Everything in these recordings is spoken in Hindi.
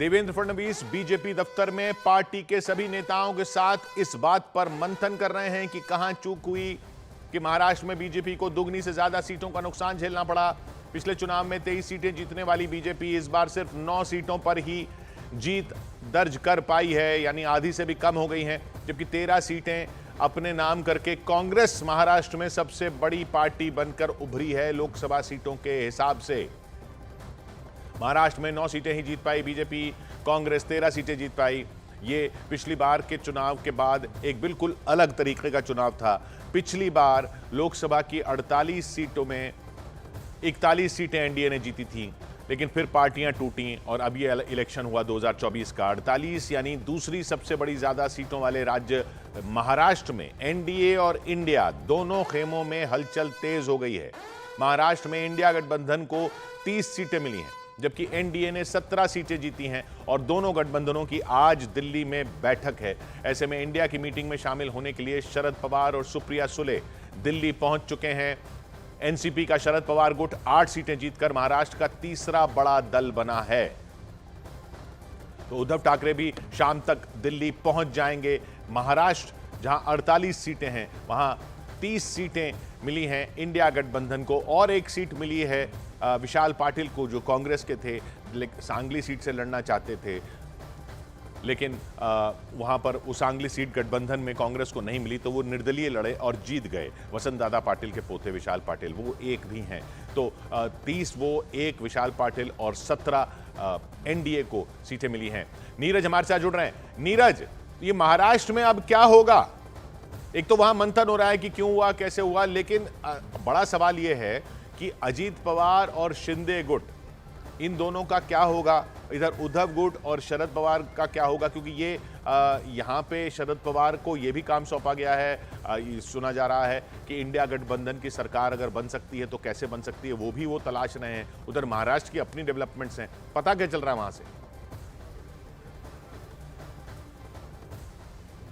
देवेंद्र फडणवीस बीजेपी दफ्तर में पार्टी के सभी नेताओं के साथ इस बात पर मंथन कर रहे हैं कि कहां चूक हुई कि महाराष्ट्र में बीजेपी को दुगनी से ज्यादा सीटों का नुकसान झेलना पड़ा। पिछले चुनाव में 23 सीटें जीतने वाली बीजेपी इस बार सिर्फ 9 सीटों पर ही जीत दर्ज कर पाई है, यानी आधी से भी कम हो गई हैं, जबकि 13 सीटें अपने नाम करके कांग्रेस महाराष्ट्र में सबसे बड़ी पार्टी बनकर उभरी है। लोकसभा सीटों के हिसाब से महाराष्ट्र में 9 सीटें ही जीत पाई बीजेपी, कांग्रेस 13 सीटें जीत पाई। ये पिछली बार के चुनाव के बाद एक बिल्कुल अलग तरीके का चुनाव था। पिछली बार लोकसभा की 48 सीटों में 41 सीटें एनडीए ने जीती थीं, लेकिन फिर पार्टियां टूटी और अब ये इलेक्शन हुआ 2024 का। 48 यानी दूसरी सबसे बड़ी ज्यादा सीटों वाले राज्य महाराष्ट्र में एनडीए और इंडिया दोनों खेमों में हलचल तेज हो गई है। महाराष्ट्र में इंडिया गठबंधन को 30 सीटें मिली हैं, जबकि एनडीए ने 17 सीटें जीती हैं और दोनों गठबंधनों की आज दिल्ली में बैठक है। ऐसे में इंडिया की मीटिंग में शामिल होने के लिए शरद पवार और सुप्रिया सुले दिल्ली पहुंच चुके हैं। एनसीपी का शरद पवार गुट 8 सीटें जीतकर महाराष्ट्र का तीसरा बड़ा दल बना है। तो उद्धव ठाकरे भी शाम तक दिल्ली पहुंच जाएंगे। महाराष्ट्र जहां 48 सीटें हैं, वहां 30 सीटें मिली हैं इंडिया गठबंधन को और एक सीट मिली है विशाल पाटिल को, जो कांग्रेस के थे, सांगली सीट से लड़ना चाहते थे, लेकिन वहां पर उस सांगली सीट गठबंधन में कांग्रेस को नहीं मिली, तो वो निर्दलीय लड़े और जीत गए। वसंत दादा पाटिल के पोते विशाल पाटिल वो एक भी हैं। तो 30 वो, एक विशाल पाटिल और 17 एनडीए को सीटें मिली हैं। नीरज हमारे साथ जुड़ रहे हैं। नीरज, ये महाराष्ट्र में अब क्या होगा? एक तो वहां मंथन हो रहा है कि क्यों हुआ, कैसे हुआ, लेकिन बड़ा सवाल यह है कि अजीत पवार और शिंदे गुट, इन दोनों का क्या होगा? इधर उद्धव गुट और शरद पवार का क्या होगा? क्योंकि ये यहाँ पे शरद पवार को ये भी काम सौंपा गया है। सुना जा रहा है कि इंडिया गठबंधन की सरकार अगर बन सकती है तो कैसे बन सकती है, वो भी वो तलाश रहे हैं। उधर महाराष्ट्र की अपनी डेवलपमेंट्स हैं, पता क्या चल रहा है वहां से?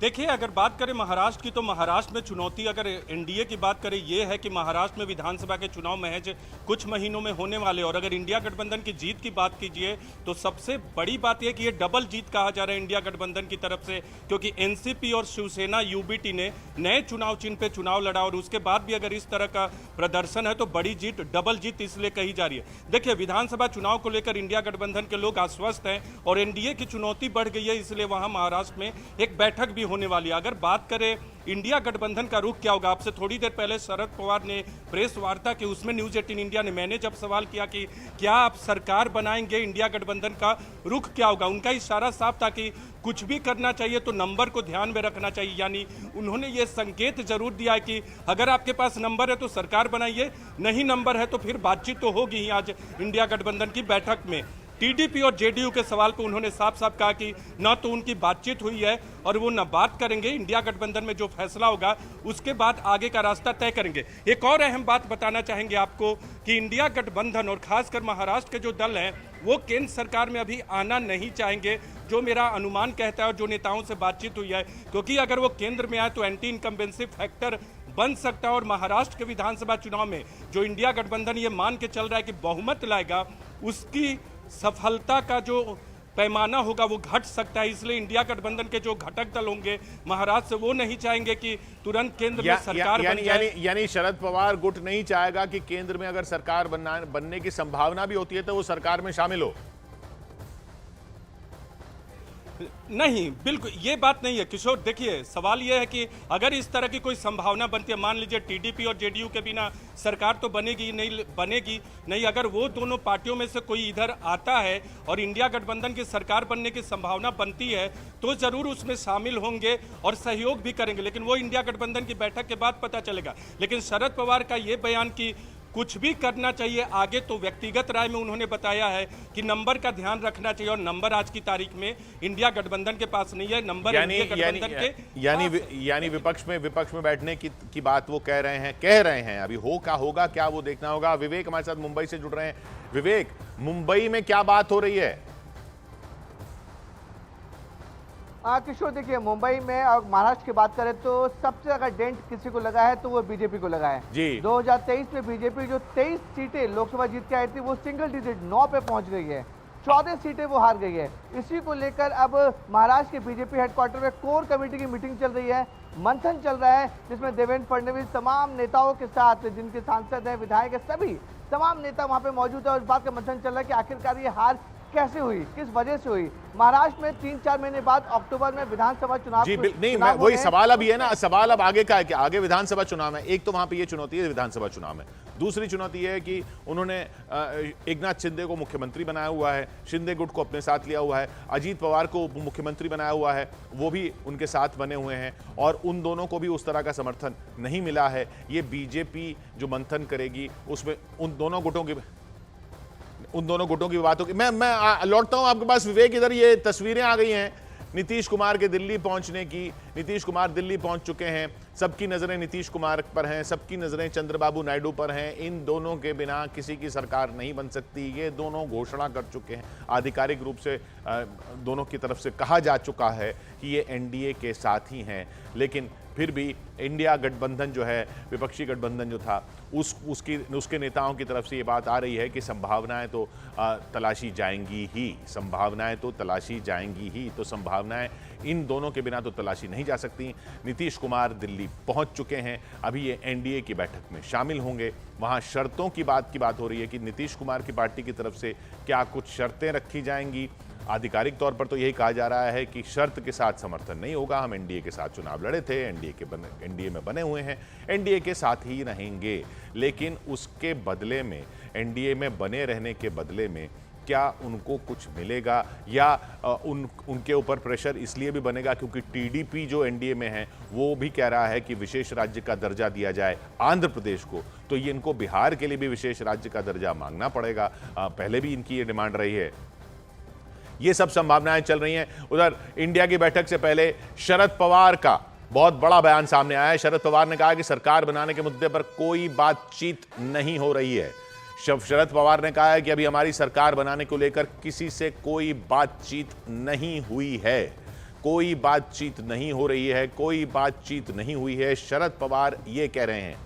देखिए, अगर बात करें महाराष्ट्र की, तो महाराष्ट्र में चुनौती, अगर एनडीए की बात करें, ये है कि महाराष्ट्र में विधानसभा के चुनाव महज कुछ महीनों में होने वाले। और अगर इंडिया गठबंधन की जीत की बात कीजिए तो सबसे बड़ी बात यह कि ये डबल जीत कहा जा रहा है इंडिया गठबंधन की तरफ से, क्योंकि एनसीपी और शिवसेना यूबीटी ने नए चुनाव चिन्ह पे चुनाव लड़ा और उसके बाद भी अगर इस तरह का प्रदर्शन है तो बड़ी जीत, डबल जीत इसलिए कही जा रही है। देखिए, विधानसभा चुनाव को लेकर इंडिया गठबंधन के लोग आश्वस्त हैं और एनडीए की चुनौती बढ़ गई है, इसलिए वहां महाराष्ट्र में एक बैठक भी होने वाली है। अगर बात करें इंडिया गठबंधन का रुख क्या होगा, आपसे थोड़ी देर पहले शरद पवार ने प्रेस वार्ता की, उसमें न्यूज 18 इंडिया ने, मैंने जब सवाल किया कि क्या आप सरकार बनाएंगे, इंडिया गठबंधन का रुख क्या होगा, उनका इशारा साफ था कि कुछ भी करना चाहिए तो नंबर को ध्यान में रखना चाहिए। यानी उन्होंने ये संकेत जरूर दिया है कि अगर आपके पास नंबर है तो सरकार बनाइए, नहीं नंबर है तो फिर बातचीत तो होगी ही। आज इंडिया गठबंधन की बैठक में टीडीपी और जेडीयू के सवाल पर उन्होंने साफ साफ कहा कि ना तो उनकी बातचीत हुई है और वो ना बात करेंगे। इंडिया गठबंधन में जो फैसला होगा उसके बाद आगे का रास्ता तय करेंगे। एक और अहम बात बताना चाहेंगे आपको कि इंडिया गठबंधन और खासकर महाराष्ट्र के जो दल हैं वो केंद्र सरकार में अभी आना नहीं चाहेंगे, जो मेरा अनुमान कहता है और जो नेताओं से बातचीत हुई है, क्योंकि अगर वो केंद्र में आए तो एंटी इनकम्बेंसी फैक्टर बन सकता है। और महाराष्ट्र के विधानसभा चुनाव में जो इंडिया गठबंधन ये मान के चल रहा है कि बहुमत लाएगा, उसकी सफलता का जो पैमाना होगा वो घट सकता है। इसलिए इंडिया गठबंधन के जो घटक दल होंगे महाराष्ट्र से, वो नहीं चाहेंगे कि तुरंत केंद्र में सरकार बन जाए। यानी शरद पवार गुट नहीं चाहेगा कि केंद्र में अगर सरकार बनने की संभावना भी होती है तो वो सरकार में शामिल हो। नहीं, बिल्कुल ये बात नहीं है किशोर। देखिए, सवाल यह है कि अगर इस तरह की कोई संभावना बनती है, मान लीजिए टीडीपी और जेडीयू के बिना सरकार तो बनेगी नहीं, अगर वो दोनों पार्टियों में से कोई इधर आता है और इंडिया गठबंधन की सरकार बनने की संभावना बनती है तो जरूर उसमें शामिल होंगे और सहयोग भी करेंगे, लेकिन वो इंडिया गठबंधन की बैठक के बाद पता चलेगा। लेकिन शरद पवार का ये बयान कि कुछ भी करना चाहिए आगे, तो व्यक्तिगत राय में उन्होंने बताया है कि नंबर का ध्यान रखना चाहिए और नंबर आज की तारीख में इंडिया गठबंधन के पास नहीं है, नंबर इंडिया गठबंधन के यानी विपक्ष में बैठने की बात वो कह रहे हैं। अभी होगा क्या वो देखना होगा। विवेक हमारे साथ मुंबई से जुड़ रहे हैं। विवेक, मुंबई में क्या बात हो रही है? किशोर, देखिए, मुंबई में और महाराष्ट्र की बात करें तो सबसे ज्यादा डेंट किसी को लगा है तो वो बीजेपी को लगा है जी। 2023 में बीजेपी जो 23 सीटें लोकसभा जीत के आई थी वो सिंगल डिजिट 9 पे पहुंच गई है। 14 सीटें वो हार गई है। इसी को लेकर अब महाराष्ट्र के बीजेपी हेडक्वार्टर में कोर कमेटी की मीटिंग चल रही है, मंथन चल रहा है, जिसमें देवेंद्र फडणवीस तमाम नेताओं के साथ, जिनके सांसद हैं, विधायक हैं, सभी तमाम नेता वहां पे मौजूद है और इस बात का मंथन चल रहा है कि आखिरकार ये हार कैसे हुई, किस वजह से हुई। महाराष्ट्र में 3-4 महीने बाद अक्टूबर में विधानसभा चुनाव जी नहीं, मैं वही सवाल अब ये ना, सवाल अब आगे का है कि आगे विधानसभा चुनाव है। एक तो वहां पे ये चुनौती है विधानसभा चुनाव में, दूसरी चुनौती है कि उन्होंने एकनाथ शिंदे को मुख्यमंत्री बनाया हुआ है, शिंदे गुट को अपने साथ लिया हुआ है, अजीत पवार को उप मुख्यमंत्री बनाया हुआ है, वो भी उनके साथ बने हुए हैं और उन दोनों को भी उस तरह का समर्थन नहीं मिला है। ये बीजेपी जो मंथन करेगी उसमें उन दोनों गुटों की बात होगी। मैं लौटता हूं आपके पास विवेक, इधर ये तस्वीरें आ गई हैं नीतीश कुमार के दिल्ली पहुंचने की। नीतीश कुमार दिल्ली पहुंच चुके हैं, सबकी नजरें नीतीश कुमार पर हैं, सबकी नजरें चंद्रबाबू नायडू पर हैं। इन दोनों के बिना किसी की सरकार नहीं बन सकती, ये दोनों घोषणा कर चुके हैं। आधिकारिक रूप से दोनों की तरफ से कहा जा चुका है कि ये एनडीए के साथ ही हैं, लेकिन फिर भी इंडिया गठबंधन जो है, विपक्षी गठबंधन जो था, उसके नेताओं की तरफ से ये बात आ रही है कि संभावनाएं तो तलाशी जाएंगी ही, संभावनाएं तो तलाशी जाएंगी ही। तो संभावनाएं इन दोनों के बिना तो तलाशी नहीं जा सकती। नीतीश कुमार दिल्ली पहुंच चुके हैं, अभी ये एनडीए की बैठक में शामिल होंगे। वहां शर्तों की बात हो रही है कि नीतीश कुमार की पार्टी की तरफ से क्या कुछ शर्तें रखी जाएंगी। आधिकारिक तौर पर तो यही कहा जा रहा है कि शर्त के साथ समर्थन नहीं होगा, हम एनडीए के साथ चुनाव लड़े थे, एनडीए में बने हुए हैं, एनडीए के साथ ही रहेंगे। लेकिन उसके बदले में, एनडीए में बने रहने के बदले में क्या उनको कुछ मिलेगा, या उनके ऊपर प्रेशर इसलिए भी बनेगा क्योंकि टीडीपी जो एनडीए में है वो भी कह रहा है कि विशेष राज्य का दर्जा दिया जाए आंध्र प्रदेश को, तो ये इनको बिहार के लिए भी विशेष राज्य का दर्जा मांगना पड़ेगा। पहले भी इनकी ये डिमांड रही है। ये सब संभावनाएं चल रही हैं। उधर इंडिया की बैठक से पहले शरद पवार का बहुत बड़ा बयान सामने आया है। शरद पवार ने कहा कि सरकार बनाने के मुद्दे पर कोई बातचीत नहीं हो रही है। शरद पवार ने कहा है कि अभी हमारी सरकार बनाने को लेकर किसी से कोई बातचीत नहीं हुई है, कोई बातचीत नहीं हो रही है, कोई बातचीत नहीं हुई है, शरद पवार ये कह रहे हैं।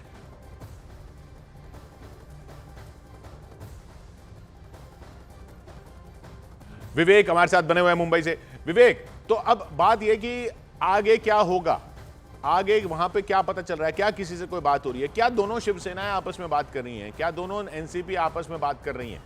विवेक हमारे साथ बने हुए हैं मुंबई से। विवेक, तो अब बात यह कि आगे क्या होगा, आगे वहां पे क्या पता चल रहा है, क्या किसी से कोई बात हो रही है, क्या दोनों शिवसेनाएं आपस में बात कर रही हैं, क्या दोनों एनसीपी आपस में बात कर रही हैं?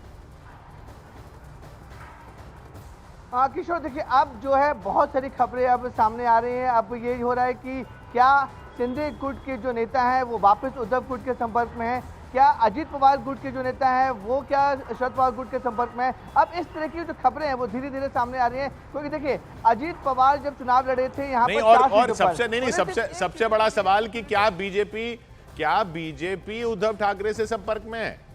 हाँ किशोर, देखिए अब जो है बहुत सारी खबरें अब सामने आ रही हैं। अब ये हो रहा है कि क्या शिंदे गुट के जो नेता हैं वो वापस उद्धव गुट के संपर्क में हैं, क्या अजीत पवार गुट के जो नेता हैं वो क्या शरद पवार गुट के संपर्क में है। अब इस तरह की जो खबरें हैं वो धीरे धीरे सामने आ रही हैं, क्योंकि देखिए अजीत पवार जब चुनाव लड़े थे यहाँ पर और सबसे बड़ा सवाल कि क्या बीजेपी उद्धव ठाकरे से संपर्क में है?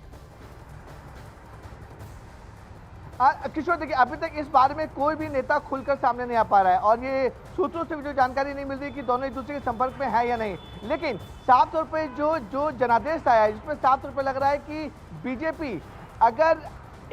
किशोर देखिए अभी तक इस बारे में कोई भी नेता खुलकर सामने नहीं आ पा रहा है और ये सूत्रों से भी जो जानकारी नहीं मिल रही कि दोनों एक दूसरे के संपर्क में है या नहीं। लेकिन साफ तौर पे जो जनादेश आया है जिसमें साफ तौर पे लग रहा है कि बीजेपी अगर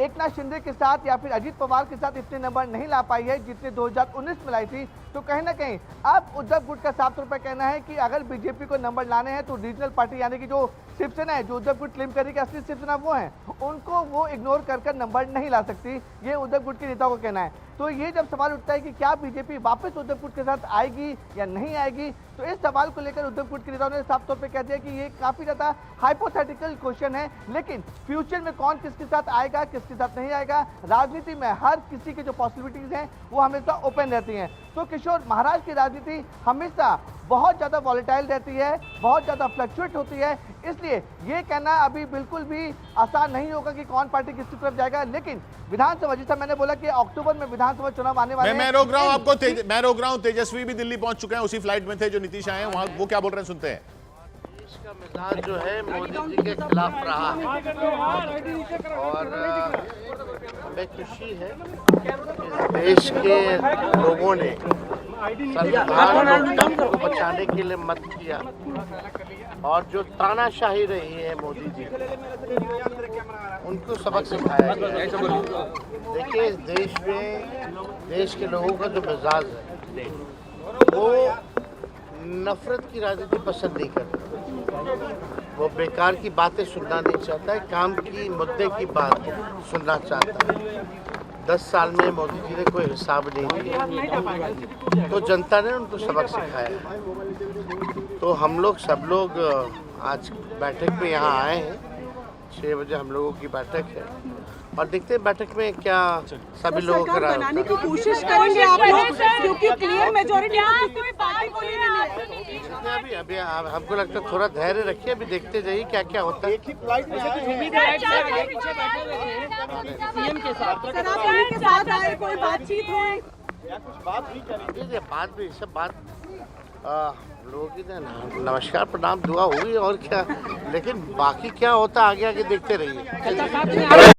एकनाथ शिंदे के साथ या फिर अजीत पवार के साथ इतने नंबर नहीं ला पाई है जितने 2019 में लाई थी, तो कहीं ना कहीं अब उद्धव गुट का साफ तौर पर कहना है कि अगर बीजेपी को नंबर लाने हैं तो रीजनल पार्टी यानी कि जो शिवसेना है, जो उद्धव गुट क्लेम करेगी असली शिवसेना वो है, उनको वो इग्नोर कर नंबर नहीं ला सकती, ये उद्धव गुट के नेताओं का कहना है। तो ये जब सवाल उठता है कि क्या बीजेपी वापस उद्धव गुट के साथ आएगी या नहीं आएगी, तो इस सवाल को लेकर उद्धव गुट के नेताओं ने साफ तौर पे कह दिया कि ये काफी ज्यादा हाइपोथेटिकल क्वेश्चन है, लेकिन फ्यूचर में कौन किसके साथ आएगा किसके साथ नहीं आएगा, राजनीति में हर किसी की जो पॉसिबिलिटीज हैं वो हमेशा ओपन रहती हैं। तो किशोर, महाराष्ट्र की राजनीति हमेशा बहुत ज़्यादा वॉलेटाइल रहती है, बहुत ज़्यादा फ्लक्चुएट होती है, इसलिए ये कहना अभी बिल्कुल भी आसान नहीं होगा कि कौन पार्टी किसकी तरफ जाएगा। लेकिन विधानसभा, जैसा मैंने बोला कि अक्टूबर में विधानसभा चुनाव आने वाले हैं। मैं रोक रहा हूं आपको, मैं रोक रहा हूं। तेजस्वी भी दिल्ली पहुंच चुके हैं, उसी फ्लाइट में थे जो नीतीश आए हैं, वहां वो क्या बोल रहे हैं सुनते हैं। देश का मिजाज जो है मोदी जी के खिलाफ रहा और हमें खुशी है कि देश के लोगों ने सरकार लोकतंत्र को बचाने के लिए मत किया और जो तानाशाही रही है मोदी जी उनको सबक सिखाया गया। देखिए, इस देश में देश के लोगों का जो मिजाज है वो नफरत की राजनीति पसंद नहीं करता, वो बेकार की बातें सुनना नहीं चाहता है, काम की मुद्दे की बात सुनना चाहता है। 10 साल में मोदी जी ने कोई हिसाब नहीं दिया, तो जनता ने उनको सबक सिखाया। तो हम लोग सब लोग आज बैठक में यहाँ आए हैं। 6 बजे हम लोगों की बैठक है और देखते हैं बैठक में क्या सभी लोगों का राय बनाने की कोशिश करेंगे आप लोग, क्योंकि क्लियर मेजॉरिटी अभी हमको लगता है थोड़ा धैर्य रखिए, अभी देखते जाइए क्या क्या होता है। सीएम के साथ आए, कोई बातचीत हुई? बात भी सब बात लोगों की नमस्कार प्रणाम दुआ हुई और क्या, लेकिन बाकी क्या होता आगे आगे देखते रहिए।